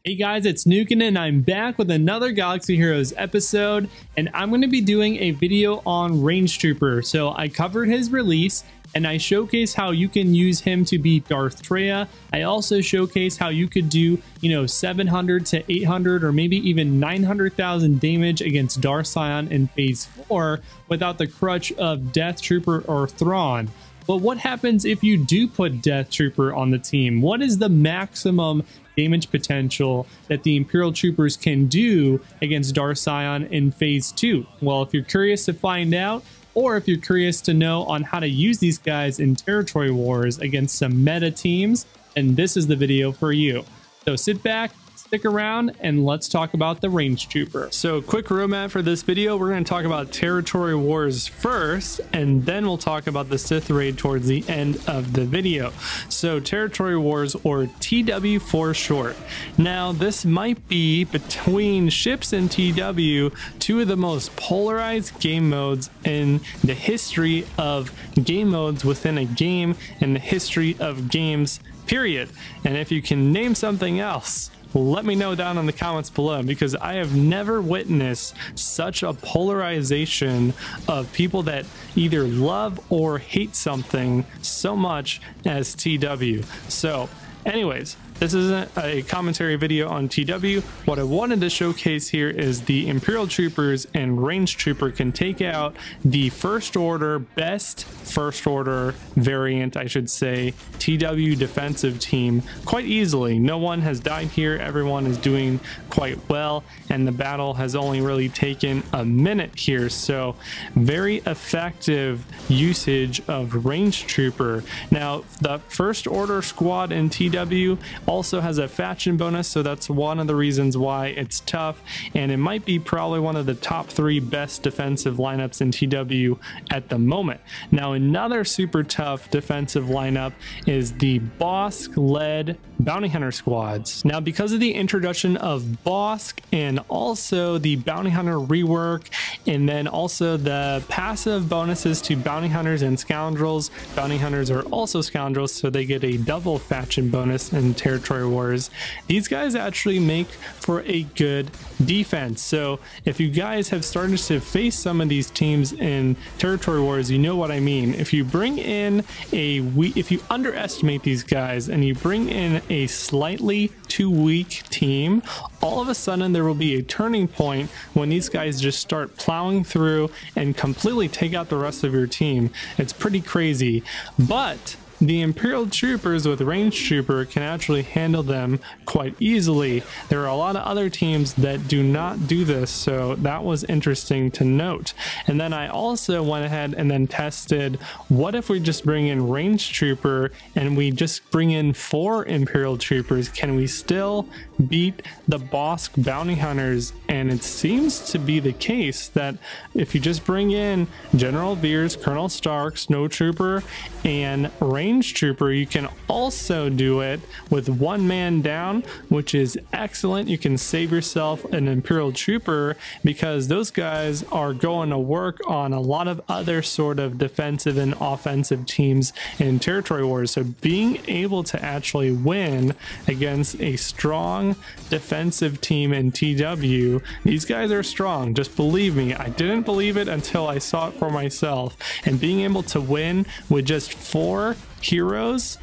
Hey guys, it's Nukin and I'm back with another Galaxy Heroes episode, and I'm going to be doing a video on Range Trooper. So I covered his release and I showcase how you can use him to beat Darth Traya. I also showcase how you could do, 700 to 800 or maybe even 900,000 damage against Darth Sion in Phase 4 without the crutch of Death Trooper or Thrawn. But what happens if you do put Death Trooper on the team? What is the maximum damage potential that the Imperial Troopers can do against Darth Sion in Phase 2? Well, if you're curious to find out, or if you're curious to know on how to use these guys in territory wars against some meta teams, then this is the video for you. So sit back, stick around, and let's talk about the Range Trooper. So quick roadmap for this video, we're going to talk about territory wars first, and then we'll talk about the Sith raid towards the end of the video. So territory wars, or TW for short. Now this might be, between ships and TW, two of the most polarized game modes in the history of game modes within a game, in the history of games, period. And if you can name something else, let me know down in the comments below, because I have never witnessed such a polarization of people that either love or hate something so much as TW. So anyways, this isn't a commentary video on TW. What I wanted to showcase here is the Imperial Troopers and Range Trooper can take out the first order, best first order variant, I should say, TW defensive team quite easily. No one has died here. Everyone is doing quite well, and the battle has only really taken a minute here. So very effective usage of Range Trooper. Now, the first order squad in TW also has a faction bonus, so that's one of the reasons why it's tough, and it might be probably one of the top 3 best defensive lineups in TW at the moment. Now another super tough defensive lineup is the Bossk led bounty hunter squads. Now because of the introduction of Bossk and also the bounty hunter rework, and then also the passive bonuses to bounty hunters and scoundrels, bounty hunters are also scoundrels, so they get a double faction bonus in territory wars. These guys actually make for a good defense. So if you guys have started to face some of these teams in territory wars, you know what I mean. If you bring in if you underestimate these guys and you bring in a slightly too weak team, all of a sudden there will be a turning point when these guys just start plowing through and completely take out the rest of your team. It's pretty crazy, but the Imperial Troopers with Range Trooper can actually handle them quite easily. There are a lot of other teams that do not do this, so that was interesting to note. And then I also went ahead and then tested, what if we just bring in Range Trooper and we just bring in 4 Imperial Troopers? Can we still beat the Bossk bounty hunters? And it seems to be the case that if you just bring in General Veers, Colonel Stark, Snow Trooper, and Range Trooper, you can also do it with 1 man down, which is excellent. You can save yourself an Imperial Trooper, because those guys are going to work on a lot of other sort of defensive and offensive teams in territory wars. So being able to actually win against a strong defensive team in TW, these guys are strong. Just believe me, I didn't believe it until I saw it for myself. And being able to win with just 4 heroes,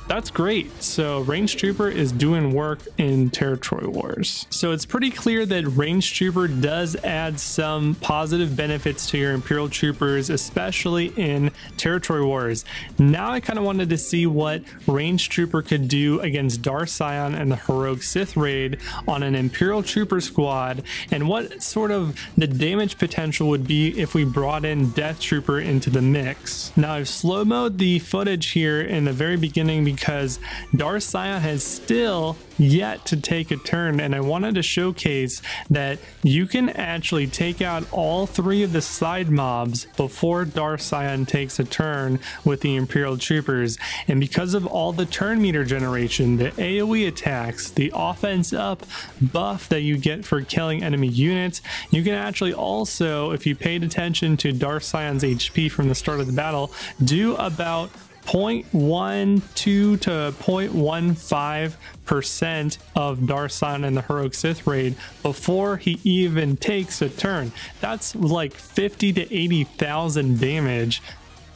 that's great. So Range Trooper is doing work in territory wars. So it's pretty clear that Range Trooper does add some positive benefits to your Imperial Troopers, especially in territory wars. Now I kind of wanted to see what Range Trooper could do against Darth Sion and the Heroic Sith raid on an Imperial Trooper squad, and what sort of the damage potential would be if we brought in Death Trooper into the mix. Now I've slow-moed the footage here in the very beginning because Darth Sion has still yet to take a turn, and I wanted to showcase that you can actually take out all 3 of the side mobs before Darth Sion takes a turn with the Imperial Troopers. And because of all the turn meter generation, the AoE attacks, the offense up buff that you get for killing enemy units, you can actually also, if you paid attention to Darth Sion's HP from the start of the battle, do about 0.12 to 0.15% of Darth Sion in the heroic Sith raid before he even takes a turn. That's like 50 to 80,000 damage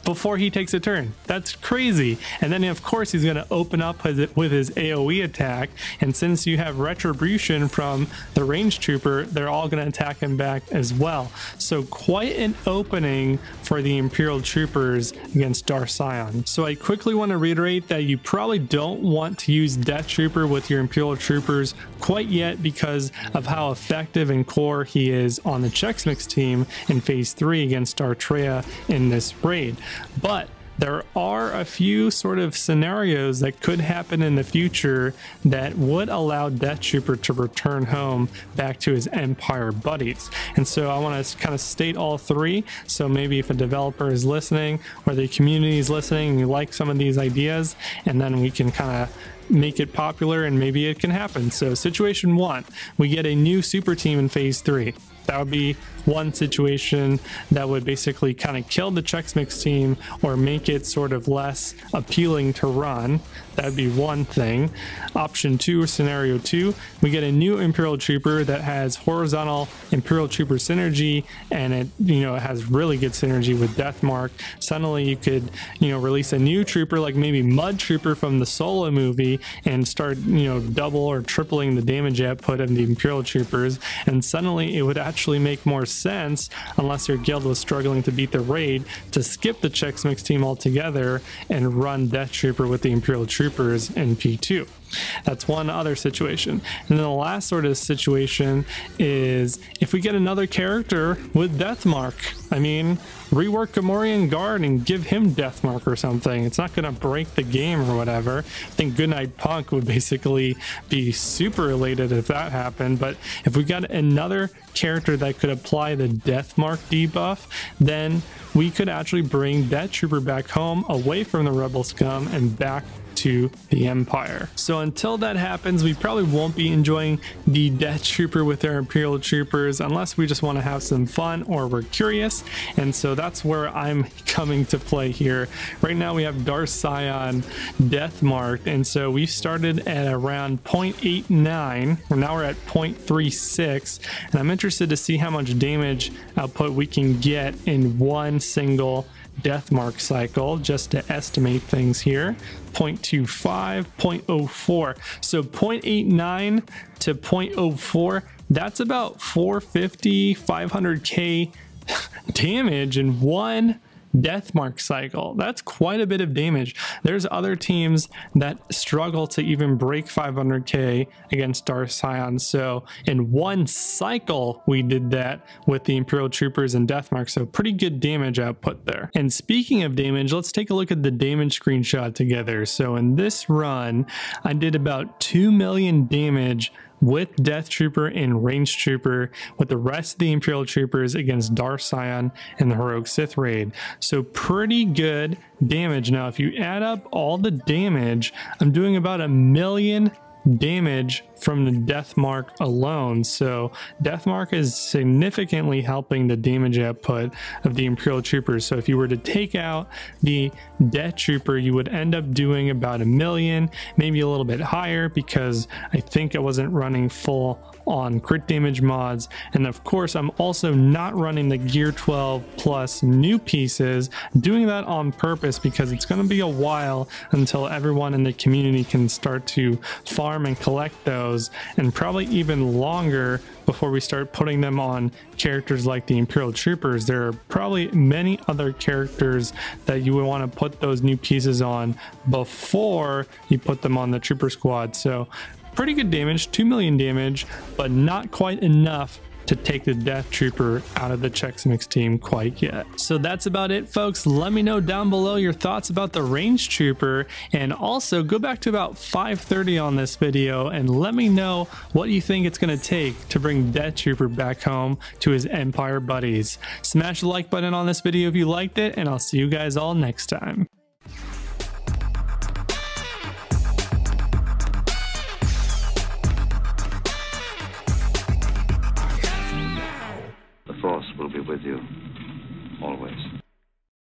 before he takes a turn. That's crazy. And then of course he's going to open up with his AoE attack, and since you have retribution from the range trooper, they're all going to attack him back as well. So quite an opening for the Imperial troopers against Darth Sion. So I quickly want to reiterate that you probably don't want to use Death Trooper with your Imperial troopers quite yet because of how effective and core he is on the Chex Mix team in phase 3 against Darth Traya in this raid. But there are a few sort of scenarios that could happen in the future that would allow Death Trooper to return home back to his Empire buddies. And so I want to kind of state all three. So maybe if a developer is listening or the community is listening and you like some of these ideas, and then we can kind of make it popular and maybe it can happen. So situation 1, we get a new super team in phase 3. That would be one situation that would basically kind of kill the Chex Mix team or make it sort of less appealing to run. That would be one thing. Option 2 or scenario 2, we get a new Imperial Trooper that has horizontal Imperial Trooper synergy, and it, it has really good synergy with Deathmark. Suddenly you could, release a new trooper like maybe Mud Trooper from the Solo movie and start, double or tripling the damage output of the Imperial Troopers, and suddenly it would actually make more sense, unless your guild was struggling to beat the raid, to skip the Chex Mix team altogether and run Death Trooper with the Imperial Troopers in P2. That's one other situation. And then the last sort of situation is if we get another character with Deathmark. I mean, rework Gamorrean Guard and give him Deathmark or something. It's not going to break the game or whatever. I think Goodnight Punk would basically be super elated if that happened. But if we got another character that could apply the Deathmark debuff, then we could actually bring Death Trooper back home, away from the Rebel Scum, and back to the Empire. So until that happens, we probably won't be enjoying the Death Trooper with our Imperial troopers unless we just want to have some fun or we're curious. And so that's where I'm coming to play here. Right now we have Darth Sion Deathmark, and so we started at around 0.89, and now we're at 0.36, and I'm interested to see how much damage output we can get in one single Deathmark cycle, just to estimate things here. 0.25, 0.04. So 0.89 to 0.04, that's about 450, 500k damage in one Deathmark cycle. That's quite a bit of damage. There's other teams that struggle to even break 500k against Darth Sion. So in one cycle we did that with the Imperial Troopers and Deathmark, so pretty good damage output there. And speaking of damage, let's take a look at the damage screenshot together. So in this run I did about 2 million damage with Death Trooper and Range Trooper, with the rest of the Imperial Troopers against Darth Sion and the Heroic Sith raid. So pretty good damage. Now if you add up all the damage, I'm doing about 1 million damage from the Deathmark alone. So Deathmark is significantly helping the damage output of the Imperial Troopers. So if you were to take out the Death Trooper, you would end up doing about 1 million, maybe a little bit higher, because I think I wasn't running full on crit damage mods. And of course I'm also not running the Gear 12 plus new pieces, doing that on purpose because it's going to be a while until everyone in the community can start to farm and collect those, and probably even longer before we start putting them on characters like the Imperial Troopers. There are probably many other characters that you would want to put those new pieces on before you put them on the Trooper Squad. So pretty good damage, 2 million damage, but not quite enough to take the Death Trooper out of the Chex Mix team quite yet. So that's about it, folks. Let me know down below your thoughts about the Range Trooper, and also go back to about 5:30 on this video and let me know what you think it's going to take to bring Death Trooper back home to his Empire buddies. Smash the like button on this video if you liked it, and I'll see you guys all next time. The Force will be with you, always.